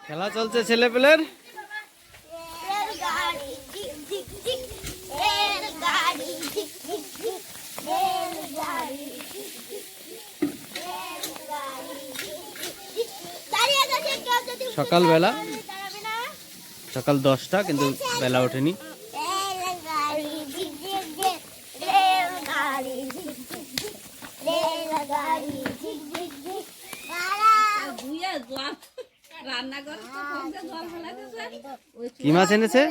খেলা চলছে ছেলেপেলের। সকালবেলা, সকাল 10টা, কিন্তু বেলা ওঠেনি। কি মাছ এনেছে?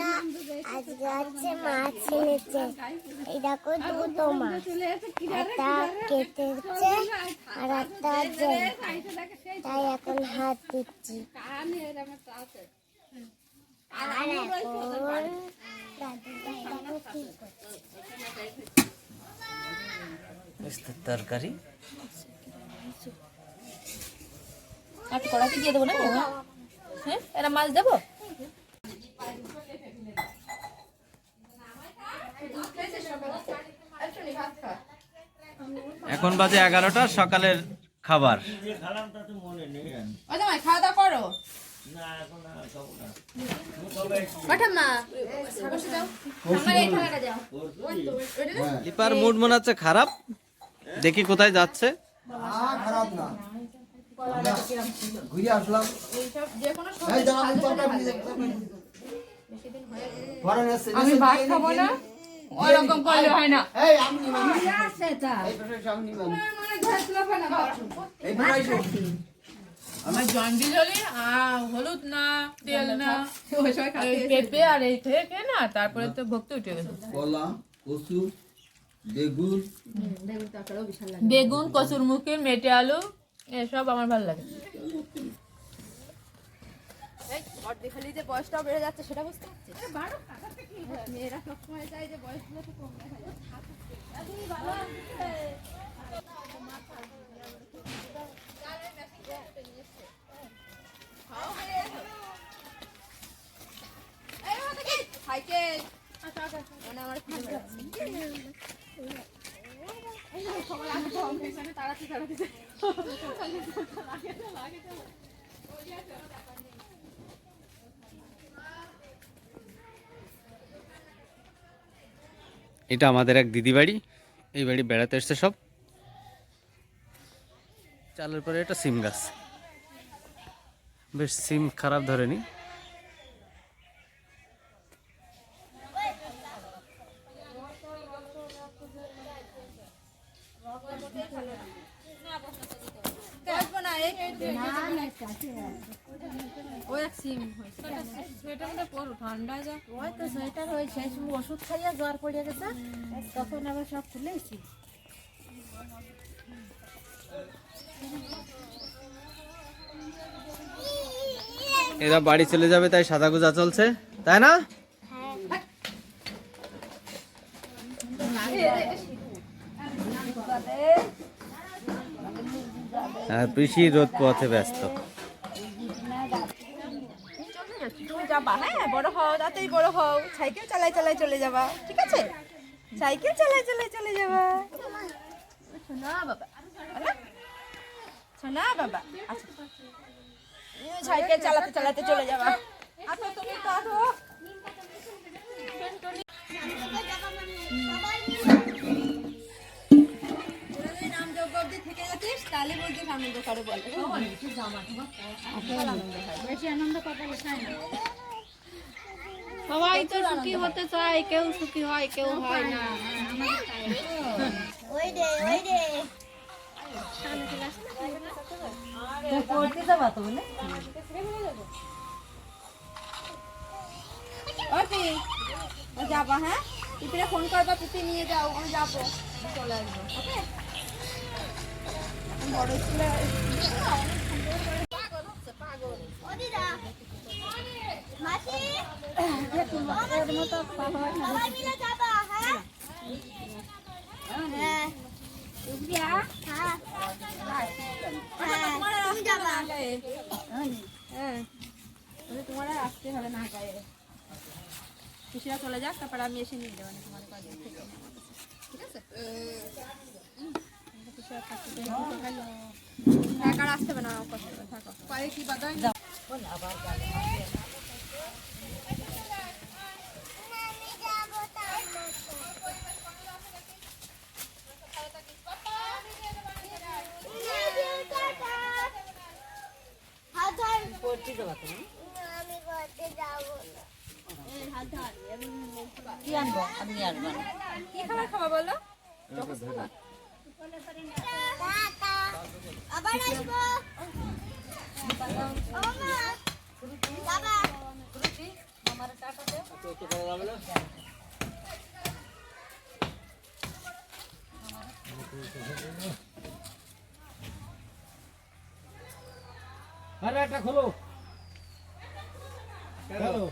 তাই এখন হাত দিচ্ছি। তরকারি কড়াতে দিয়ে দেবো না? হ্যাঁ, এরা মাছ দেবো। এখন বাজে 11টা, সকালের খাবার। খাওয়া দাওয়া করো। লিপার মুড মনে হচ্ছে খারাপ, দেখি কোথায় যাচ্ছে। খারাপ না, ঘুরে আসলাম। আমি ভাত খাবো না, ওরকম করলে হয় না। আমার জন্ডিস হলে হলুদ না, তেল না, পেঁপে আর এই থেকে না, তারপরে তো ভক্তি উঠে গেছে। কলা, কচু, বেগুন, বেগুন, কচুর মুখী, মেটে আলু, এসব আমার ভালো লাগে। খালি যে বয়সটাও বেড়ে যাচ্ছে সেটা বুঝতে পারছি। মেয়েরা সবসময় চাই যে বয়সগুলো তো কম দেখা যায়। এটা আমাদের এক দিদি বাড়ি, এই বাড়ি বেড়াতে এসছে সব। চালের পরে এটা সিম গাছ, বেশ সিম খারাপ ধরেনি। ওষুধ খাইয়া জ্বর পড়ে গেছে, তখন আবার সব খুলেছি। এরা বাড়ি চলে যাবে, তাই সাদা গুজা চলছে, তাই না? আর পিসি রোদ পথে ব্যস্ত। তুমি যাবা, হ্যাঁ, বড় হও, তাতেই বড় হও, সাইকেল চালাই চালাই চলে যাবা, ঠিক আছে? সাইকেল চালাই চালাই চলে যাবা। শোনা বাবা, শোনা বাবা, আচ্ছা সাইকেল চালাতে চালাতে চলে যাবা। আচ্ছা তুমি তো আসো। তাহলে বলতে আনন্দ করে বলে বেশি আনন্দ কপালে চায় না। সবাই তো সুখী হতে চায়, কেউ সুখী হয়, কেউ হয় না। ওই রে ওই রে পড়তে যাবা তো বলে যাবা। হ্যাঁ, পিপিরা ফোন করবা, পিপি নিয়ে যাও, আমি যাবো, চলে আসবো। ওকে, বড় স্কুলে তোমার আসতে হবে না গায়ে। খুশিরা চলে যাক, তারপর আমি এসে নিয়ে যাবো তোমার কাজে থেকে, ঠিক আছে? আসতে হবে না, থাকো। পায়ে কি বাদাই কি আনবো আপনি আসবেন কি খাবার খাওয়া বলো? আবার আসবো বাবা আমার টাটা দে আরে একটা খোলো, খোলো।